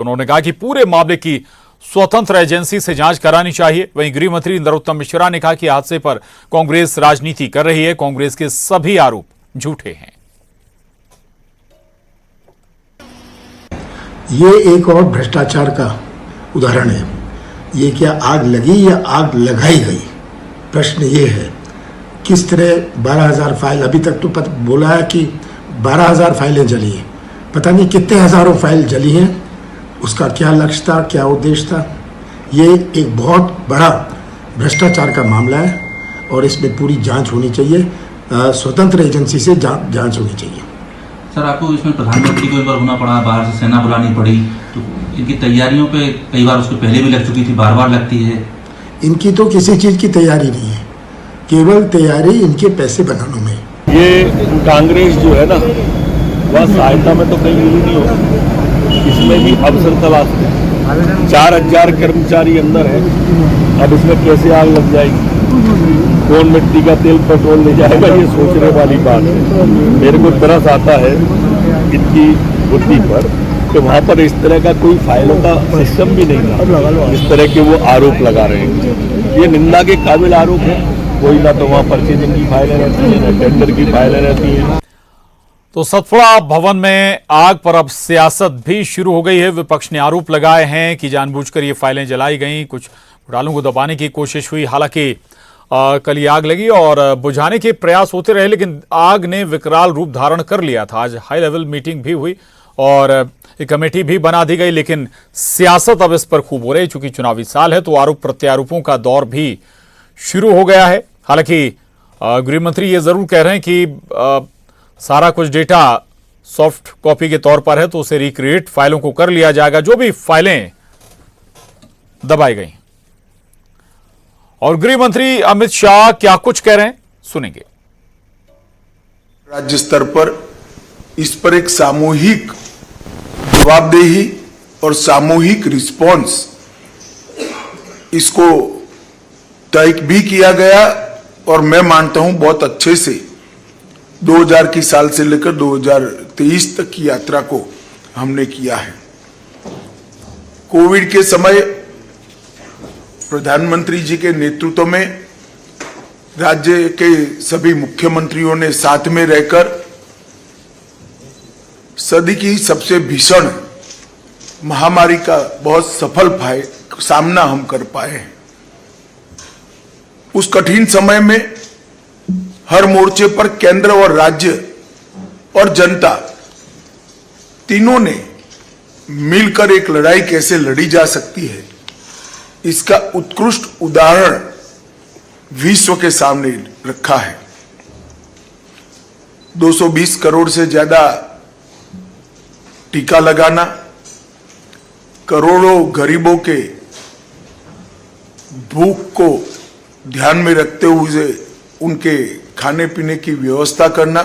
उन्होंने कहा कि पूरे मामले की स्वतंत्र एजेंसी से जांच करानी चाहिए। वहीं गृह मंत्री नरोत्तम मिश्रा ने कहा कि हादसे पर कांग्रेस राजनीति कर रही है, कांग्रेस के सभी आरोप झूठे हैं। ये एक और भ्रष्टाचार का उदाहरण है। ये क्या आग लगी या आग लगाई गई? प्रश्न ये है किस तरह 12,000 फाइल, अभी तक तो बोला है कि 12,000 फाइलें जली हैं, पता नहीं कितने हजारों फाइल जली हैं। उसका क्या लक्ष्य था, क्या उद्देश्य था? ये एक बहुत बड़ा भ्रष्टाचार का मामला है और इसमें पूरी जांच होनी चाहिए, स्वतंत्र एजेंसी से जांच होनी चाहिए। सर, आपको इसमें प्रधानमंत्री को एक बार होना पड़ा, बाहर से सेना बुलानी पड़ी, तो इनकी तैयारियों पे कई बार उसके पहले भी लग चुकी थी, बार बार लगती है। इनकी तो किसी चीज़ की तैयारी नहीं है, केवल तैयारी इनके पैसे बनाने में। ये कांग्रेस जो है ना, वह सहायता में तो कहीं मिली नहीं हो, इसमें भी अवसर तलाशते हैं। 4,000 कर्मचारी अंदर है, अब इसमें कैसे आग लग जाएगी, कौन मिट्टी का तेल पेट्रोल ले जाएगा, ये सोचने वाली बात है। मेरे को तरस आता है इनकी बुद्धि पर कि वहाँ पर इस तरह का कोई फाइलों का सिस्टम भी नहीं था, इस तरह के वो आरोप लगा रहे हैं। ये निंदा के काबिल आरोप है। कोई ना तो वहाँ परचेजिंग की फाइलें रहती हैं, ना टेंडर की फाइलें रहती हैं। तो सतपुड़ा भवन में आग पर अब सियासत भी शुरू हो गई है। विपक्ष ने आरोप लगाए हैं कि जानबूझकर ये फाइलें जलाई गईं, कुछ घोटालों को दबाने की कोशिश हुई। हालांकि कल ये आग लगी और बुझाने के प्रयास होते रहे, लेकिन आग ने विकराल रूप धारण कर लिया था। आज हाई लेवल मीटिंग भी हुई और एक कमेटी भी बना दी गई, लेकिन सियासत अब इस पर खूब हो रही है। चूंकि चुनावी साल है तो आरोप प्रत्यारोपों का दौर भी शुरू हो गया है। हालांकि गृह मंत्री ये जरूर कह रहे हैं कि सारा कुछ डेटा सॉफ्ट कॉपी के तौर पर है तो उसे रिक्रिएट फाइलों को कर लिया जाएगा, जो भी फाइलें दबाई गई। और गृह मंत्री अमित शाह क्या कुछ कह रहे हैं, सुनेंगे। राज्य स्तर पर इस पर एक सामूहिक जवाबदेही और सामूहिक रिस्पॉन्स इसको तय भी किया गया और मैं मानता हूं बहुत अच्छे से 2000 की साल से लेकर 2023 तक की यात्रा को हमने किया है। कोविड के समय प्रधानमंत्री जी के नेतृत्व में राज्य के सभी मुख्यमंत्रियों ने साथ में रहकर सदी की सबसे भीषण महामारी का बहुत सफल सामना हम कर पाए हैं। उस कठिन समय में हर मोर्चे पर केंद्र और राज्य और जनता तीनों ने मिलकर एक लड़ाई कैसे लड़ी जा सकती है, इसका उत्कृष्ट उदाहरण विश्व के सामने रखा है। 220 करोड़ से ज्यादा टीका लगाना, करोड़ों गरीबों के भूख को ध्यान में रखते हुए उनके खाने पीने की व्यवस्था करना,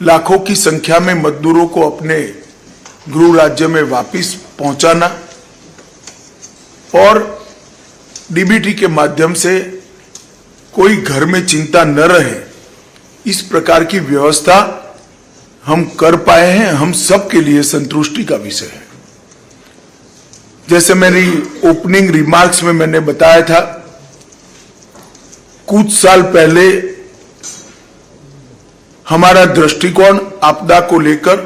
लाखों की संख्या में मजदूरों को अपने गृह राज्य में वापस पहुंचाना और डीबीटी के माध्यम से कोई घर में चिंता न रहे, इस प्रकार की व्यवस्था हम कर पाए हैं, हम सबके लिए संतुष्टि का विषय है। जैसे मेरी ओपनिंग रिमार्क्स में मैंने बताया था, कुछ साल पहले हमारा दृष्टिकोण आपदा को लेकर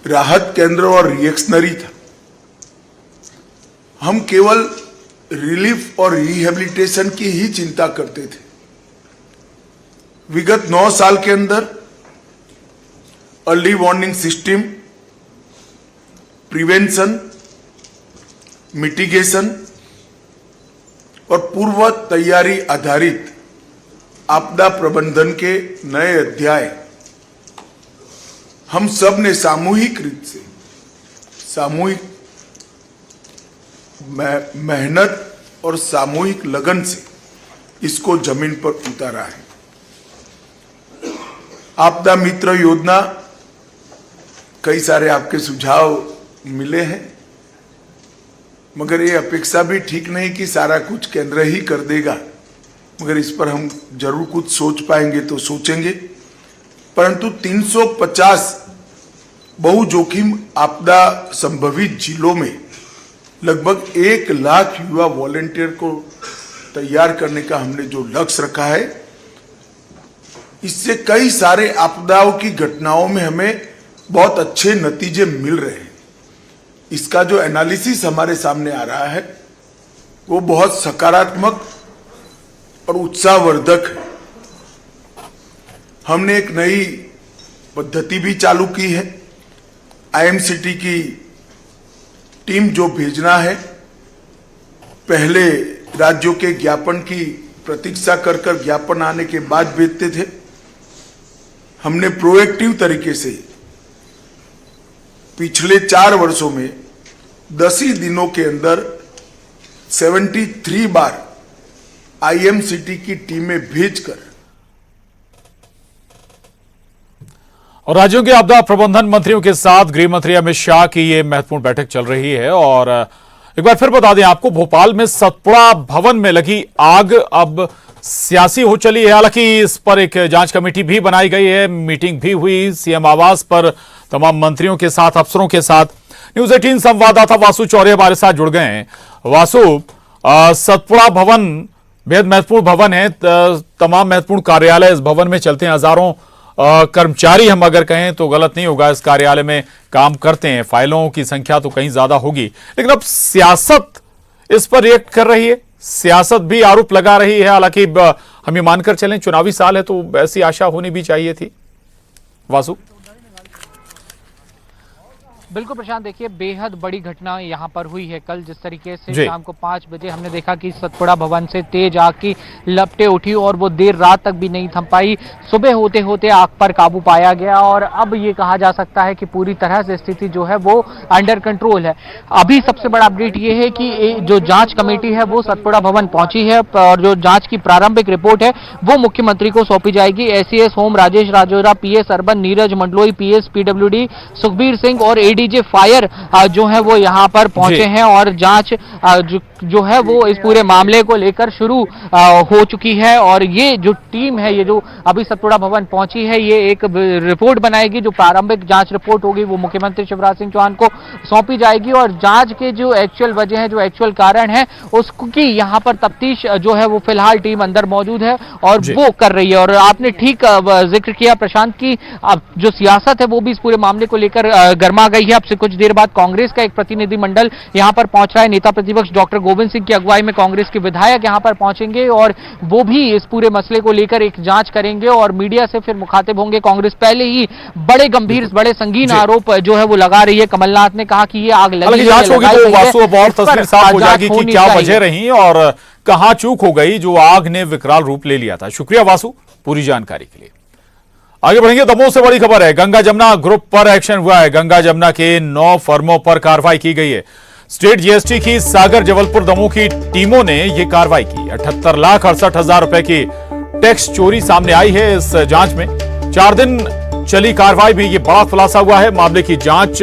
राहत केंद्र और रिएक्शनरी था। हम केवल रिलीफ और रिहेबिलिटेशन की ही चिंता करते थे। विगत 9 साल के अंदर early warning system, prevention, mitigation और पूर्व तैयारी आधारित आपदा प्रबंधन के नए अध्याय हम सब ने सामूहिक रूप से, सामूहिक मेहनत और सामूहिक लगन से इसको जमीन पर उतारा है। आपदा मित्र योजना, कई सारे आपके सुझाव मिले हैं, मगर ये अपेक्षा भी ठीक नहीं कि सारा कुछ केंद्र ही कर देगा, मगर इस पर हम जरूर कुछ सोच पाएंगे तो सोचेंगे। परंतु 350 बहु जोखिम आपदा संभवित जिलों में लगभग 1 लाख युवा वॉलेंटियर को तैयार करने का हमने जो लक्ष्य रखा है, इससे कई सारे आपदाओं की घटनाओं में हमें बहुत अच्छे नतीजे मिल रहे हैं। इसका जो एनालिसिस हमारे सामने आ रहा है वो बहुत सकारात्मक और उत्साहवर्धक है। हमने एक नई पद्धति भी चालू की है। आईएमसीटी की टीम जो भेजना है, पहले राज्यों के ज्ञापन की प्रतीक्षा कर कर ज्ञापन आने के बाद भेजते थे। हमने प्रोएक्टिव तरीके से पिछले 4 वर्षों में 10 ही दिनों के अंदर 73 बार आईएमसीटी की टीमें भेजकर और राज्यों के आपदा प्रबंधन मंत्रियों के साथ गृह मंत्री अमित शाह की ये महत्वपूर्ण बैठक चल रही है। और एक बार फिर बता दें आपको, भोपाल में सतपुड़ा भवन में लगी आग अब सियासी हो चली है। हालांकि इस पर एक जांच कमेटी भी बनाई गई है, मीटिंग भी हुई सीएम आवास पर तमाम मंत्रियों के साथ, अफसरों के साथ। न्यूज 18 संवाददाता वासु चौरे हमारे साथ जुड़ गए हैं। वासु, सतपुड़ा भवन बेहद महत्वपूर्ण भवन है, तमाम महत्वपूर्ण कार्यालय इस भवन में चलते हैं। हजारों कर्मचारी हम अगर कहें तो गलत नहीं होगा, इस कार्यालय में काम करते हैं। फाइलों की संख्या तो कहीं ज्यादा होगी, लेकिन अब सियासत इस पर रिएक्ट कर रही है, सियासत भी आरोप लगा रही है। हालांकि हम ये मानकर चलें चुनावी साल है तो ऐसी आशा होनी भी चाहिए थी। वासु, बिल्कुल प्रशांत, देखिए बेहद बड़ी घटना यहाँ पर हुई है कल। जिस तरीके से शाम को 5 बजे हमने देखा कि सतपुड़ा भवन से तेज आग की लपटें उठी और वो देर रात तक भी नहीं थम पाई। सुबह होते होते आग पर काबू पाया गया और अब ये कहा जा सकता है कि पूरी तरह से स्थिति जो है वो अंडर कंट्रोल है। अभी सबसे बड़ा अपडेट ये है कि जो जांच कमेटी है वो सतपुड़ा भवन पहुंची है और जो जांच की प्रारंभिक रिपोर्ट है वो मुख्यमंत्री को सौंपी जाएगी। ACS home Rajesh Rajora, PS urban Neeraj Mandloi, PS PWD Sukhbir Singh और एडीजे फायर जो है वो यहाँ पर पहुंचे हैं और जांच जो है वो इस पूरे मामले को लेकर शुरू हो चुकी है। और ये जो टीम है, ये जो अभी सतपुड़ा भवन पहुंची है, ये एक रिपोर्ट बनाएगी। जो प्रारंभिक जांच रिपोर्ट होगी वो मुख्यमंत्री शिवराज सिंह चौहान को सौंपी जाएगी और जांच के जो एक्चुअल वजह है, जो एक्चुअल कारण है, उसकी यहाँ पर तफ्तीश जो है वो फिलहाल टीम अंदर मौजूद है और वो कर रही है। और आपने ठीक जिक्र किया प्रशांत की जो सियासत है वो भी इस पूरे मामले को लेकर गर्मा गई है। अब से कुछ देर बाद कांग्रेस का एक प्रतिनिधिमंडल यहां पर पहुंच रहा है। नेता प्रतिपक्ष डॉक्टर गोविंद सिंह की अगुवाई में कांग्रेस के विधायक यहां पर पहुंचेंगे और वो भी इस पूरे मसले को लेकर एक जांच करेंगे और मीडिया से फिर मुखातिब होंगे। कांग्रेस पहले ही बड़े गंभीर, बड़े संगीन आरोप जो है वो लगा रही है। कमलनाथ ने कहा कि ये आग लगी जांच होगी तो वासु अब और तस्वीर साफ हो जाएगी कि क्या वजह रही और कहां चूक हो गई जो आग ने विकराल रूप ले लिया था। शुक्रिया वासु पूरी जानकारी के लिए। आगे बढ़ेंगे, दमोह से बड़ी खबर है। गंगा जमुना ग्रुप पर एक्शन हुआ है। गंगा जमुना के 9 फर्मों पर कार्रवाई की गई है। स्टेट जीएसटी की सागर, जबलपुर, दमोह की टीमों ने यह कार्रवाई की। 78,68,000 रुपए की टैक्स चोरी सामने आई है इस जांच में। 4 दिन चली कार्रवाई भी ये बड़ा खुलासा हुआ है। मामले की जांच